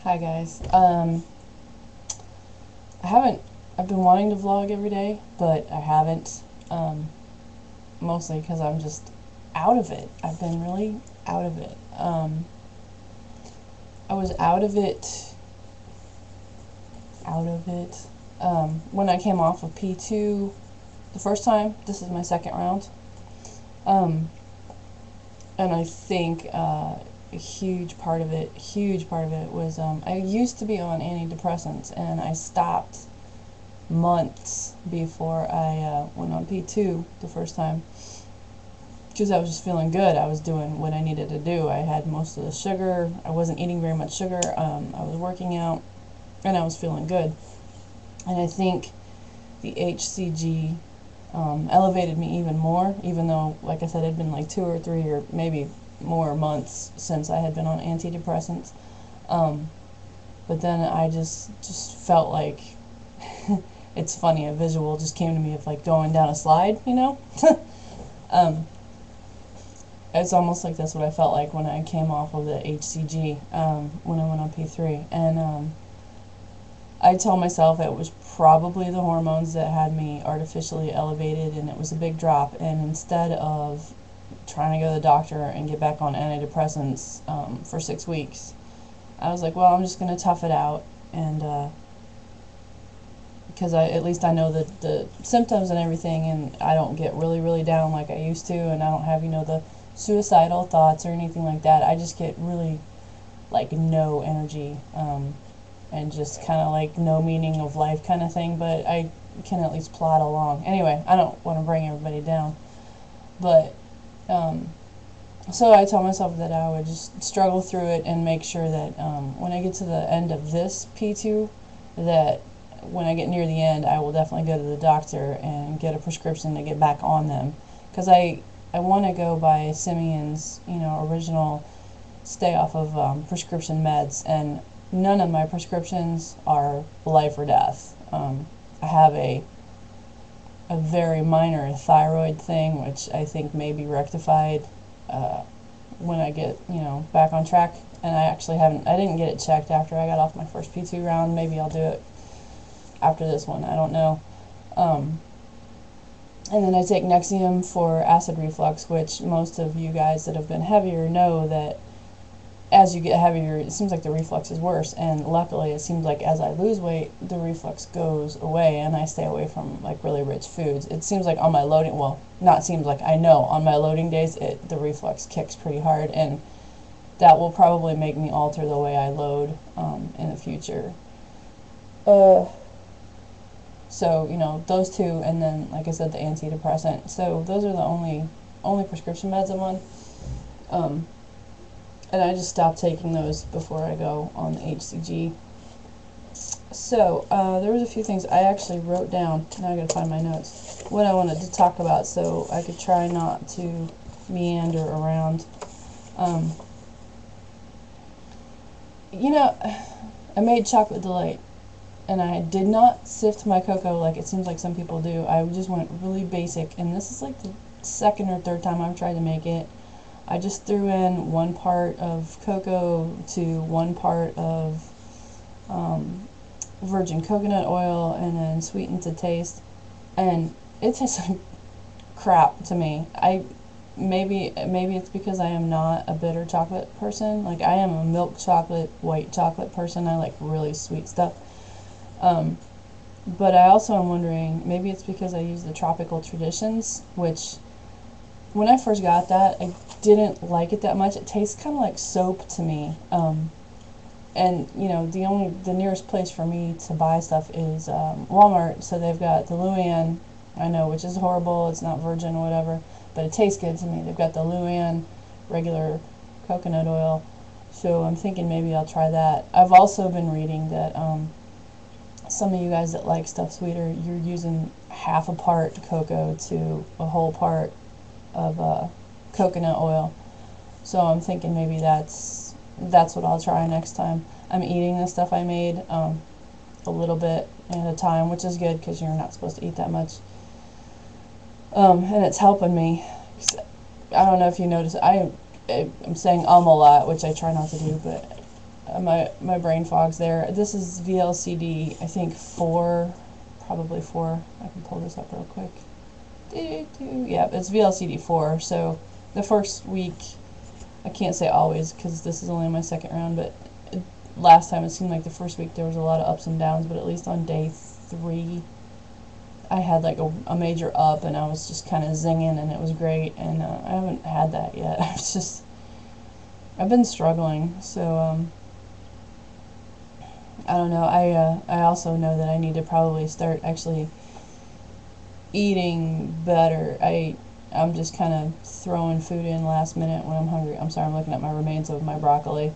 Hi guys. I've been wanting to vlog every day, but I haven't. Mostly because I'm just out of it. I've been really out of it. I was out of it, when I came off of P2 the first time. This is my second round. And I think, a huge part of it was, I used to be on antidepressants, and I stopped months before I went on P2 the first time, because I was just feeling good. I was doing what I needed to do. I had most of the sugar. I wasn't eating very much sugar. I was working out, and I was feeling good. And I think the HCG elevated me even more, even though, like I said, it had been like 2 or 3 or maybe more months since I had been on antidepressants. But then I just felt like, it's funny, a visual just came to me of like going down a slide, you know? It's almost like that's what I felt like when I came off of the HCG, when I went on P3. And I told myself it was probably the hormones that had me artificially elevated, and it was a big drop. And instead of trying to go to the doctor and get back on antidepressants for 6 weeks, I was like, well, I'm just going to tough it out, and because at least I know the symptoms and everything, and I don't get really down like I used to, and I don't have, the suicidal thoughts or anything like that. I just get really, like, no energy, and just kind of like no meaning of life kind of thing, but I can at least plod along. Anyway, I don't want to bring everybody down, but so I told myself that I would just struggle through it and make sure that when I get to the end of this P2, that when I get near the end, I will definitely go to the doctor and get a prescription to get back on them, because I want to go by Simeon's, original stay off of prescription meds, and none of my prescriptions are life or death. I have a very minor thyroid thing, which I think may be rectified when I get, back on track. And I actually I didn't get it checked after I got off my first P2 round. Maybe I'll do it after this one, I don't know. And then I take Nexium for acid reflux, which most of you guys that have been heavier know that as you get heavier, it seems like the reflux is worse, and luckily it seems like as I lose weight, the reflux goes away, and I stay away from like really rich foods. It seems like on my loading, well, not seems like, I know on my loading days, the reflux kicks pretty hard, and that will probably make me alter the way I load in the future. So, those two, and then, like I said, the antidepressant. So those are the only prescription meds I'm on. And I just stopped taking those before I go on the HCG. So, there was a few things I actually wrote down. Now I gotta find my notes. What I wanted to talk about, so I could try not to meander around. I made chocolate delight, and I did not sift my cocoa like it seems like some people do. I just went really basic, and this is like the second or third time I've tried to make it. I just threw in 1 part of cocoa to 1 part of virgin coconut oil, and then sweetened to taste, and it tastes like crap to me. Maybe it's because I am not a bitter chocolate person. Like, I am a milk chocolate, white chocolate person. I like really sweet stuff. But I also am wondering, maybe it's because I use the Tropical Traditions, which when I first got that, I didn't like it that much. It tastes kind of like soap to me. And the nearest place for me to buy stuff is Walmart. So they've got the Luann, I know, which is horrible. It's not virgin or whatever, but it tastes good to me. They've got the Luann regular coconut oil. So I'm thinking maybe I'll try that. I've also been reading that some of you guys that like stuff sweeter, you're using half a part cocoa to a whole part of coconut oil. So I'm thinking maybe that's what I'll try next time. I'm eating the stuff I made a little bit at a time, which is good because you're not supposed to eat that much. And it's helping me. I don't know if you notice, I'm saying a lot, which I try not to do, but my brain fog's there. This is VLCD, I think 4, probably 4. I can pull this up real quick. Yeah, it's VLCD4. So the first week, I can't say always because this is only my second round, but last time it seemed like the first week there was a lot of ups and downs, but at least on day 3 I had like a major up and I was just kind of zinging and it was great, and I haven't had that yet. I've been struggling, so I don't know. I also know that I need to probably start actually eating better. I'm just kind of throwing food in last minute when I'm hungry. I'm sorry, I'm looking at my remains of my broccoli.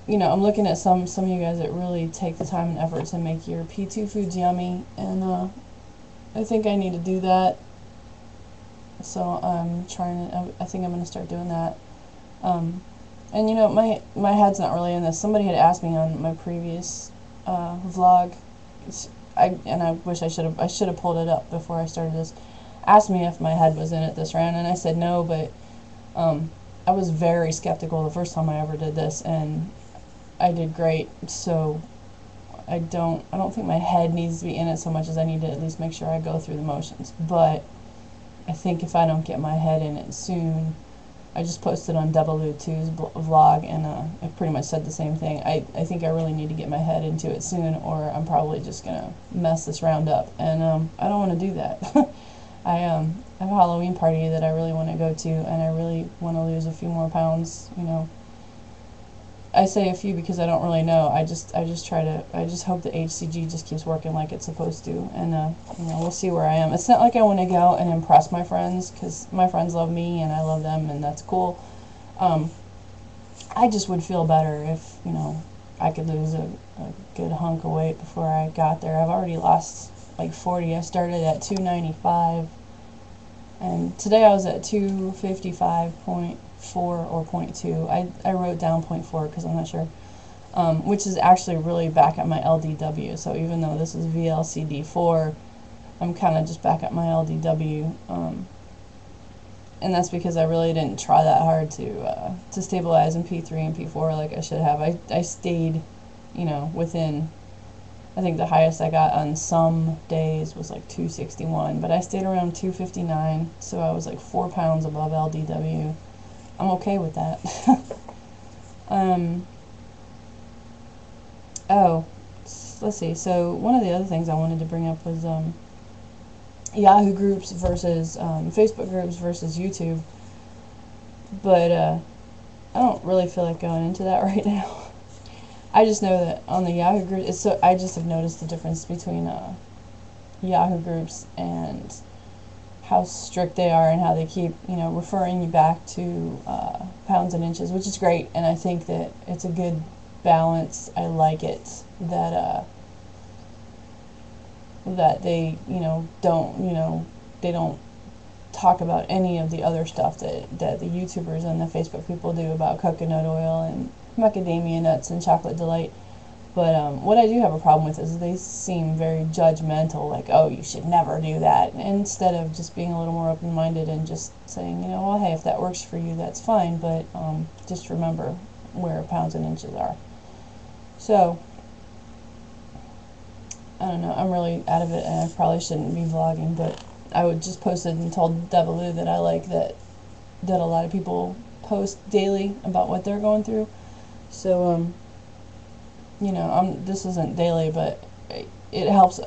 You know, I'm looking at some of you guys that really take the time and effort to make your P2 foods yummy, and I think I need to do that. So I'm trying to, I think I'm going to start doing that. And you know, my head's not really in this. Somebody had asked me on my previous vlog, and I wish I should have pulled it up before I started this. Asked me if my head was in it this round, and I said no, but I was very skeptical the first time I ever did this, and I did great. So I don't think my head needs to be in it so much as I need to at least make sure I go through the motions. But I think if I don't get my head in it soon, I just posted on Val-Kur-ja's vlog, and I pretty much said the same thing. I think I really need to get my head into it soon, or I'm probably just gonna mess this round up, and I don't want to do that. I have a Halloween party that I really want to go to, and I really want to lose a few more pounds. You know, I say a few because I don't really know. I just hope the HCG just keeps working like it's supposed to, and you know, we'll see where I am. It's not like I want to go and impress my friends, because my friends love me and I love them, and that's cool. I just would feel better if, you know, I could lose a good hunk of weight before I got there. I've already lost like 40. I started at 295, and today I was at 255.4 or 0.2. I wrote down 0.4 because I'm not sure, which is actually really back at my LDW. So even though this is VLCD4, I'm kind of just back at my LDW, and that's because I really didn't try that hard to stabilize in P3 and P4 like I should have. I stayed, you know, within, I think the highest I got on some days was like 261, but I stayed around 259, so I was like 4 pounds above LDW. I'm okay with that. Oh, let's see. So one of the other things I wanted to bring up was Yahoo groups versus Facebook groups versus YouTube. But I don't really feel like going into that right now. I just know that on the Yahoo group, I just have noticed the difference between Yahoo groups and how strict they are, and how they keep, you know, referring you back to pounds and inches, which is great, and I think that it's a good balance. I like it that that they, you know, they don't talk about any of the other stuff that the YouTubers and the Facebook people do about coconut oil and macadamia nuts and chocolate delight. But what I do have a problem with is they seem very judgmental, like, oh, you should never do that, instead of just being a little more open-minded and just saying, you know, well, hey, if that works for you, that's fine, but just remember where pounds and inches are. So, I don't know, I'm really out of it, and I probably shouldn't be vlogging, but I would just posted and told Val-Kur-ja that I like that a lot of people post daily about what they're going through. So, you know, this isn't daily, but it helps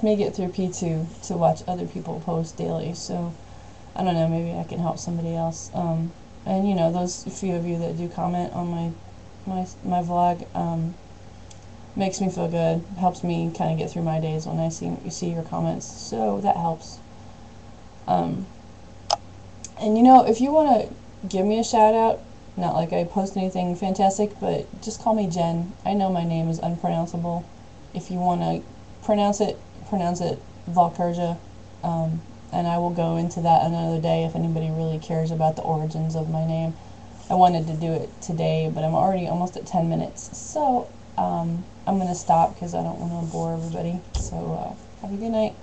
me get through P2 to watch other people post daily. So I don't know, maybe I can help somebody else. And you know, those few of you that do comment on my vlog, makes me feel good, helps me kind of get through my days when I see your comments. So that helps. And you know, if you want to give me a shout out, not like I post anything fantastic, but just call me Jenn. I know my name is unpronounceable. If you want to pronounce it Val-Kur-ja, and I will go into that another day if anybody really cares about the origins of my name. I wanted to do it today, but I'm already almost at 10 minutes, so I'm going to stop because I don't want to bore everybody. So have a good night.